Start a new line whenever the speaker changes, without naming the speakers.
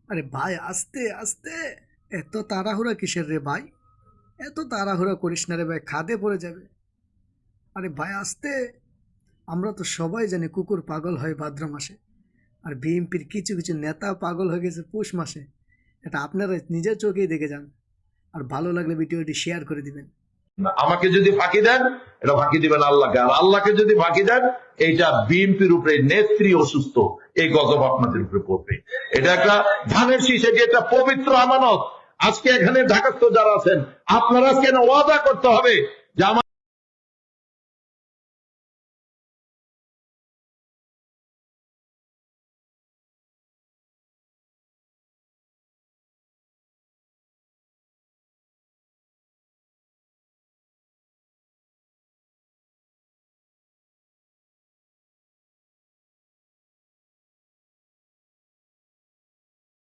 আরে ভাই আস্তে আস্তে, এত তাড়াহুড়া কিসের রে ভাই? এত তাড়াহুড়া করিস না রে ভাই, খাদে পড়ে যাবে। আরে ভাই আস্তে। আমরা তো সবাই জানি কুকুর পাগল হয় ভাদ্র মাসে, আর বিএনপির কিছু কিছু নেতা পাগল হয়ে গেছে পৌষ মাসে। এটা আপনারা নিজের চোখেই দেখে যান। আর ভালো লাগলে ভিডিওটি শেয়ার করে দিবেন।
আমাকে যদি ফাঁকি দেন, এটা ফাঁকি দিবেন আল্লাহকে, আর আল্লাহকে যদি ফাঁকি দেন, এইটা বিএনপির উপরে নেত্রী অসুস্থ, এই গজব আপনাদের উপরে পড়বে। এটা একটা ধানের শীষ, এটি একটা পবিত্র আমানত। আজকে এখানে ঢাকাস্থ যারা আছেন, আপনারা আজকে ওয়াদা করতে হবে যে